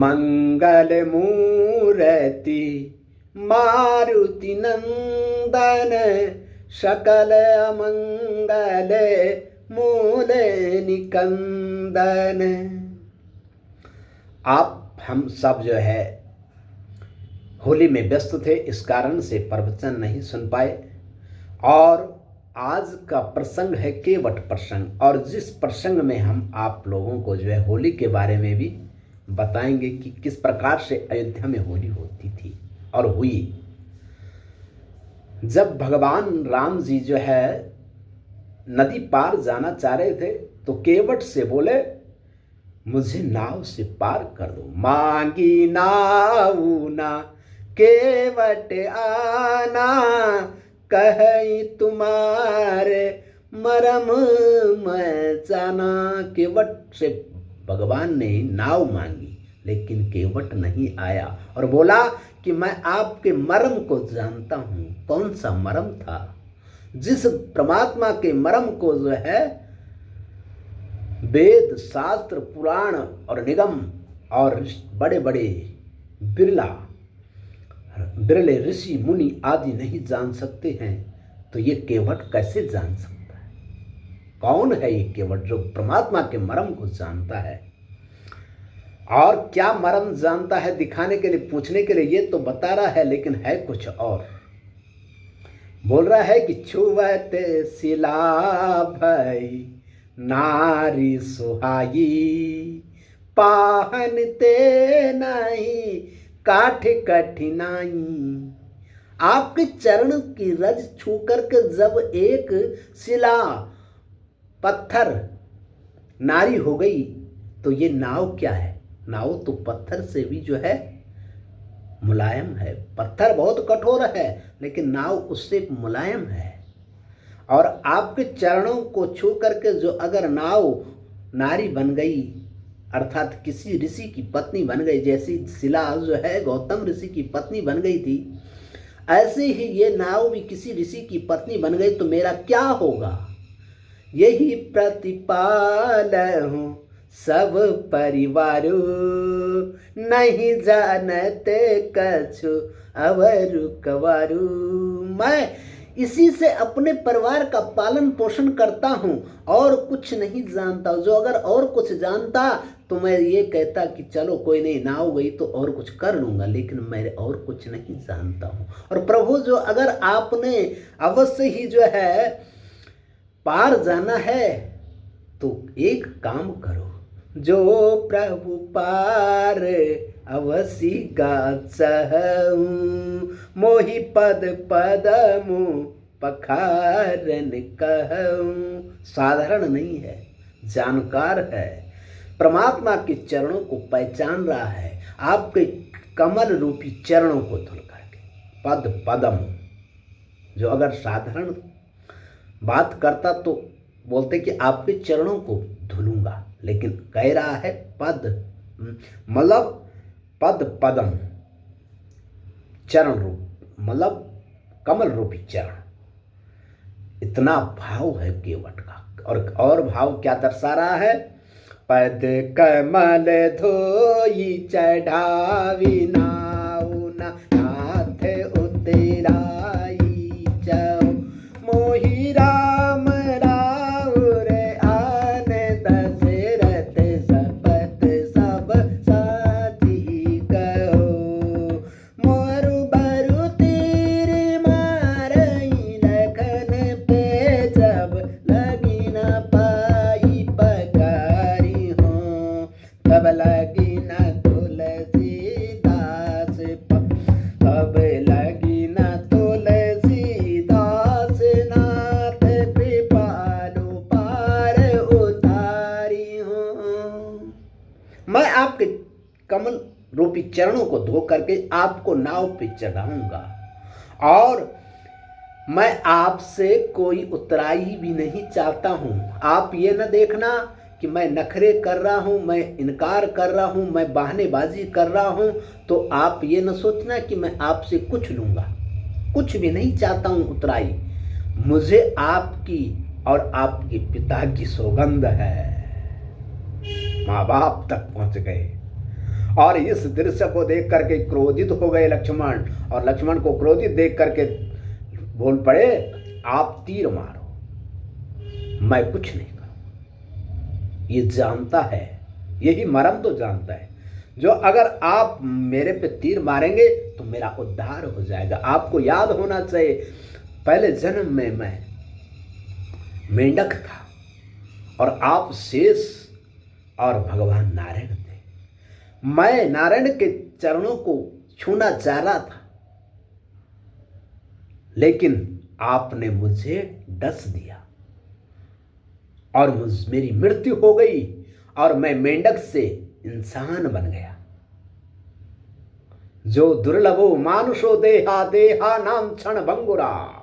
मंगल मूर्ति मारुति नंदन, सकल अमंगल मूल निकंदन। हम सब जो है होली में व्यस्त थे, इस कारण से प्रवचन नहीं सुन पाए। और आज का प्रसंग है केवट प्रसंग, और जिस प्रसंग में हम आप लोगों को जो है होली के बारे में भी बताएंगे कि किस प्रकार से अयोध्या में होली होती थी और हुई। जब भगवान राम जी जो है नदी पार जाना चाह रहे थे तो केवट से बोले, मुझे नाव से पार कर दो। मांगी नाव ना केवट आना, कहीं तुम्हारे मरम मैं जाना। केवट से भगवान ने नाव मांगी, लेकिन केवट नहीं आया और बोला कि मैं आपके मर्म को जानता हूं। कौन सा मर्म था? जिस परमात्मा के मर्म को जो है वेद शास्त्र पुराण और निगम और बड़े बड़े बिरले ऋषि मुनि आदि नहीं जान सकते हैं, तो ये केवट कैसे जान सकता है? कौन है ये केवट जो परमात्मा के मर्म को जानता है? और क्या मर्म जानता है दिखाने के लिए, पूछने के लिए ये तो बता रहा है, लेकिन है कुछ और। बोल रहा है कि छुवत शिला भई नारी सुहाई, पाहनते नहीं काठ कठिनाई। आपके चरण की रज छू करके जब एक शिला पत्थर नारी हो गई, तो ये नाव क्या है? नाव तो पत्थर से भी जो है मुलायम है। पत्थर बहुत कठोर है, लेकिन नाव उससे मुलायम है। और आपके चरणों को छू करके जो अगर नाव नारी बन गई, अर्थात किसी ऋषि की पत्नी बन गई, जैसी शिला जो है गौतम ऋषि की पत्नी बन गई थी, ऐसे ही ये नाव भी किसी ऋषि की पत्नी बन गई, तो मेरा क्या होगा? यही प्रतिपाल हूँ सब परिवारो, नहीं जानते कछु अवरु कवारू। मैं इसी से अपने परिवार का पालन पोषण करता हूँ और कुछ नहीं जानता। जो अगर और कुछ जानता तो मैं ये कहता कि चलो कोई नहीं, नाव गई तो और कुछ कर लूँगा, लेकिन मैं और कुछ नहीं जानता हूँ। और प्रभु, जो अगर आपने अवश्य ही जो है पार जाना है तो एक काम करो, जो प्रभु पार अवसी गाचहूं, मोहि पद पदमु पखारन कहूं। साधारण नहीं है, जानकार है, परमात्मा के चरणों को पहचान रहा है, आपके कमल रूपी चरणों को धुल करके। पद पदम, जो अगर साधारण बात करता तो बोलते कि आपके चरणों को धुलूंगा, लेकिन कह रहा है पद, मतलब पद पदम, चरण रूप, मतलब कमल रूपी चरण। इतना भाव है केवट का। और भाव क्या दर्शा रहा है? पद कमल धोई चढ़ावी नाउ नाथ उतराई जाओ, मोहि राम राव रे आन दशरथ सपत सब साथी कहो, मोरु बरु तीर मारई लखन पे जब लगी न पाई पकारी हो, तब लगी न तुलसीदास तब लगी न तुलसीदास नाथ कृपालु पार उतारी हो। मैं आपके कमल रूपी चरणों को धो करके आपको नाव पे चढ़ाऊंगा, और मैं आपसे कोई उतराई भी नहीं चाहता हूं। आप ये न देखना कि मैं नखरे कर रहा हूं, मैं इनकार कर रहा हूं, मैं बहानेबाजी कर रहा हूं, तो आप ये न सोचना कि मैं आपसे कुछ लूंगा। कुछ भी नहीं चाहता हूं उतराई। मुझे आपकी और आपके पिता की सौगंध है। माँ बाप तक पहुंच गए और इस दृश्य को देख करके क्रोधित हो गए लक्ष्मण, और लक्ष्मण को क्रोधित देख करके बोल पड़े, आप तीर मारो, मैं कुछ नहीं करूँगा। ये जानता है, यही मरम तो जानता है, जो अगर आप मेरे पे तीर मारेंगे तो मेरा उद्धार हो जाएगा। आपको याद होना चाहिए, पहले जन्म में मैं मेंढक था और आप शेष और भगवान नारायण थे। मैं नारायण के चरणों को छूना चाह रहा था, लेकिन आपने मुझे डस दिया और मेरी मृत्यु हो गई और मैं मेंढक से इंसान बन गया। जो दुर्लभो मानुषो देहा देहा नाम क्षण भंगुरा,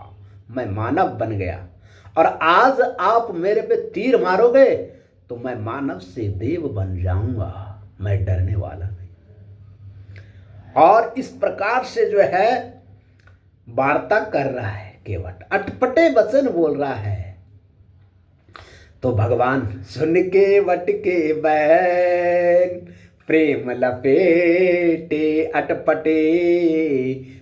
मैं मानव बन गया। और आज आप मेरे पे तीर मारोगे तो मैं मानव से देव बन जाऊंगा, मैं डरने वाला नहीं। और इस प्रकार से जो है वार्ता कर रहा है केवट, अटपटे वचन बोल रहा है। तो भगवान सुन के वट के बैन, प्रेम लपेटे अटपटे,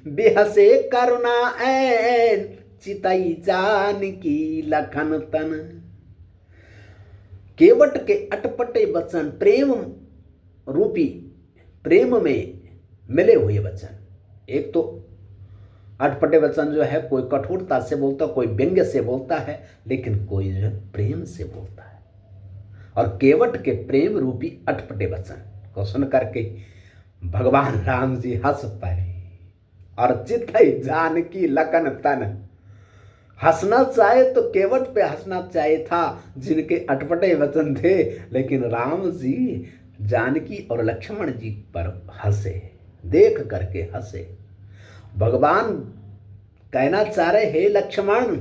बिहसे करुणा ऐन, चितई जान की लखन तन। केवट के अटपटे वचन, प्रेम रूपी, प्रेम में मिले हुए वचन। एक तो अटपटे वचन जो है कोई कठोरता से बोलता, कोई व्यंग्य से बोलता है, लेकिन कोई जो है प्रेम से बोलता है। और केवट के प्रेम रूपी अटपटे वचन को सुन करके भगवान राम जी हंस पड़े और चितई जानकी लखन तन। हंसना चाहे तो केवट पे हंसना चाहिए था जिनके अटपटे वचन थे, लेकिन राम जी जानकी और लक्ष्मण जी पर हंसे, देख करके हंसे। भगवान कहना चाह रहे, हे लक्ष्मण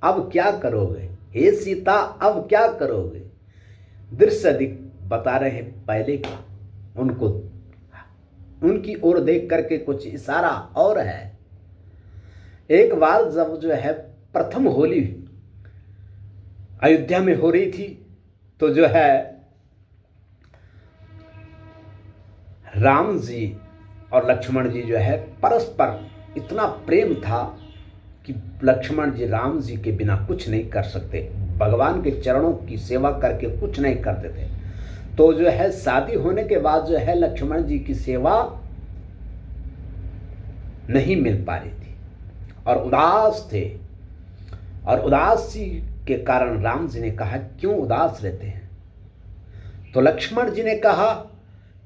अब क्या करोगे, हे सीता अब क्या करोगे। दृश्य बता रहे हैं पहले का, उनको उनकी ओर देख करके कुछ इशारा और है। एक बार जब जो है प्रथम होली अयोध्या में हो रही थी, तो जो है राम जी और लक्ष्मण जी जो है परस्पर इतना प्रेम था कि लक्ष्मण जी राम जी के बिना कुछ नहीं कर सकते, भगवान के चरणों की सेवा करके कुछ नहीं करते थे। तो जो है शादी होने के बाद जो है लक्ष्मण जी की सेवा नहीं मिल पा रही थी और उदास थे। और उदासी के कारण राम जी ने कहा, क्यों उदास रहते हैं। तो लक्ष्मण जी ने कहा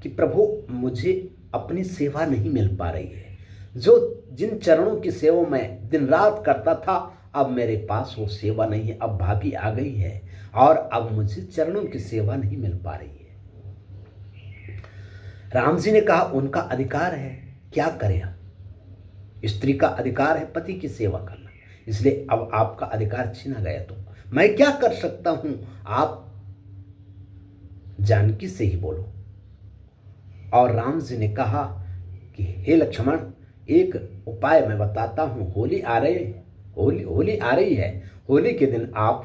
कि प्रभु मुझे अपनी सेवा नहीं मिल पा रही है, जो जिन चरणों की सेवा मैं दिन रात करता था अब मेरे पास वो सेवा नहीं है। अब भाभी आ गई है और अब मुझे चरणों की सेवा नहीं मिल पा रही है। राम जी ने कहा, उनका अधिकार है, क्या करें हम, स्त्री का अधिकार है पति की सेवा करना, इसलिए अब आपका अधिकार छीना गया तो मैं क्या कर सकता हूं, आप जानकी से ही बोलो। और राम जी ने कहा कि हे लक्ष्मण एक उपाय मैं बताता हूँ, होली आ रही है, होली के दिन आप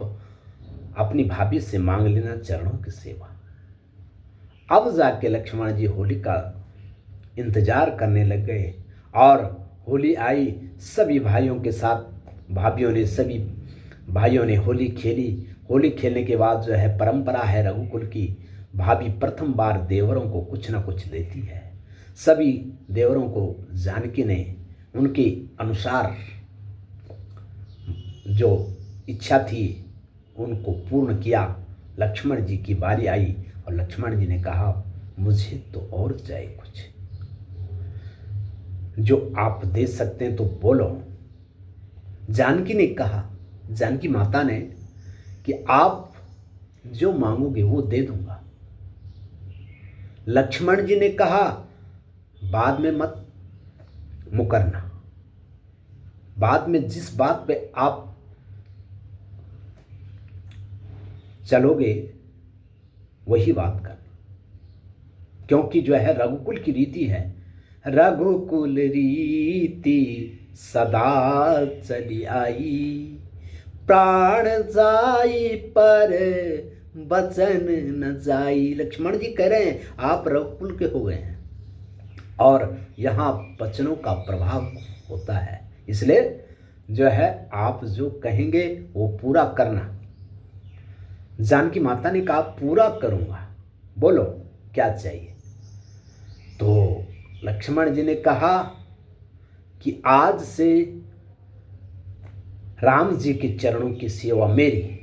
अपनी भाभी से मांग लेना चरणों की सेवा। अब जाके लक्ष्मण जी होली का इंतजार करने लग गए और होली आई, सभी भाइयों के साथ भाभीयों ने, सभी भाइयों ने होली खेली। होली खेलने के बाद जो है परंपरा है रघुकुल की, भाभी प्रथम बार देवरों को कुछ ना कुछ देती है। सभी देवरों को जानकी ने उनके अनुसार जो इच्छा थी उनको पूर्ण किया। लक्ष्मण जी की बारी आई और लक्ष्मण जी ने कहा, मुझे तो और चाहिए कुछ, जो आप दे सकते हैं तो बोलो। जानकी ने कहा, जानकी माता ने, कि आप जो मांगोगे वो दे दूंगा। लक्ष्मण जी ने कहा, बाद में मत मुकरना, बाद में जिस बात पे आप चलोगे वही बात करना, क्योंकि जो है रघुकुल की रीति है, रघुकुल रीति सदा चली आई, प्राण जाई पर बचन न जाई। लक्ष्मण जी कह रहे हैं आप रघुकुल के हो गए हैं और यहाँ वचनों का प्रभाव होता है, इसलिए जो है आप जो कहेंगे वो पूरा करना। जानकी माता ने कहा पूरा करूंगा, बोलो क्या चाहिए। तो लक्ष्मण जी ने कहा कि आज से राम जी के चरणों की सेवा मेरी।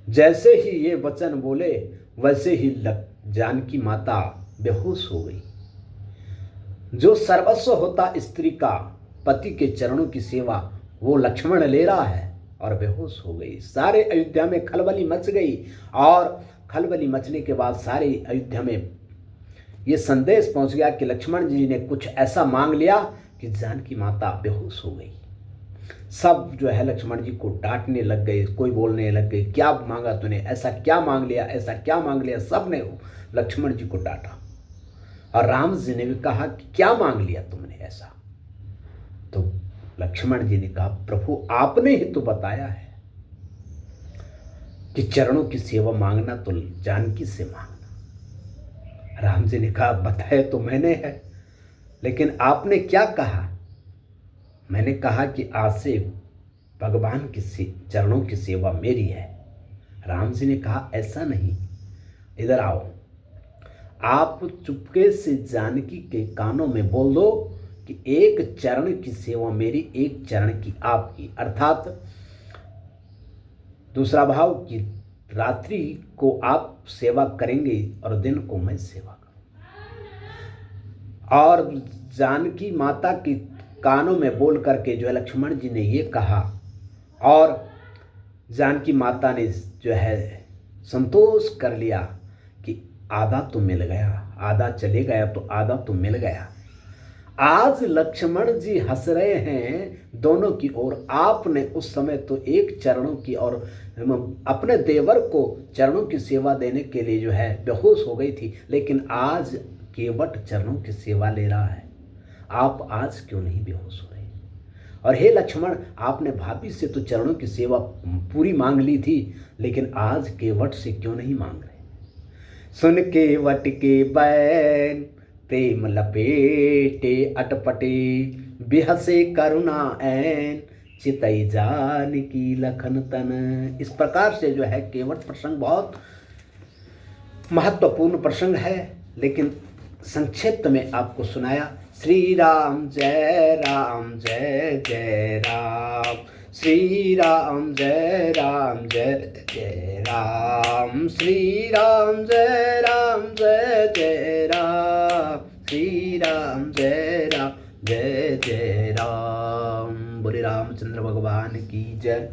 जैसे ही ये वचन बोले वैसे ही जानकी माता बेहोश हो गई। जो सर्वस्व होता स्त्री का, पति के चरणों की सेवा, वो लक्ष्मण ले रहा है और बेहोश हो गई। सारे अयोध्या में खलबली मच गई और खलबली मचने के बाद सारे अयोध्या में ये संदेश पहुंच गया कि लक्ष्मण जी ने कुछ ऐसा मांग लिया कि जानकी माता बेहोश हो गई। सब जो है लक्ष्मण जी को डांटने लग गए, कोई बोलने लग गए क्या मांगा तूने, ऐसा क्या मांग लिया, ऐसा क्या मांग लिया। सब ने लक्ष्मण जी को डांटा और राम जी ने भी कहा कि क्या मांग लिया तुमने ऐसा। तो लक्ष्मण जी ने कहा प्रभु आपने ही तो बताया है कि चरणों की सेवा मांगना तो जानकी से मांगना। राम जी ने कहा बताया तो मैंने है, लेकिन आपने क्या कहा। मैंने कहा कि आज से भगवान की चरणों की सेवा मेरी है। राम जी ने कहा ऐसा नहीं, इधर आओ। आप चुपके से जानकी के कानों में बोल दो कि एक चरण की सेवा मेरी, एक चरण की आपकी। अर्थात दूसरा भाव कि रात्रि को आप सेवा करेंगे और दिन को मैं सेवा करूंगा। और जानकी माता की कानों में बोल करके जो है लक्ष्मण जी ने ये कहा और जानकी माता ने जो है संतोष कर लिया कि आधा तो मिल गया, आधा चले गया तो आधा तो मिल गया। आज लक्ष्मण जी हंस रहे हैं दोनों की ओर। आपने उस समय तो एक चरणों की और अपने देवर को चरणों की सेवा देने के लिए जो है बेहोश हो गई थी, लेकिन आज केवट चरणों की सेवा ले रहा है। आप आज क्यों नहीं बेहोश हो रहे। और हे लक्ष्मण आपने भाभी से तो चरणों की सेवा पूरी मांग ली थी, लेकिन आज केवट से क्यों नहीं मांग रहे। सुन केवट के बैन प्रेम लपेटे अटपटे, बिहसे करुणा ऐन चितई जान की लखन तन। इस प्रकार से जो है केवट प्रसंग बहुत महत्वपूर्ण प्रसंग है, लेकिन संक्षिप्त में आपको सुनाया। श्री राम जय जय राम, श्री राम जय जय राम, श्री राम जय जय राम, श्री राम जय जय राम। बोले रामचंद्र भगवान की जय।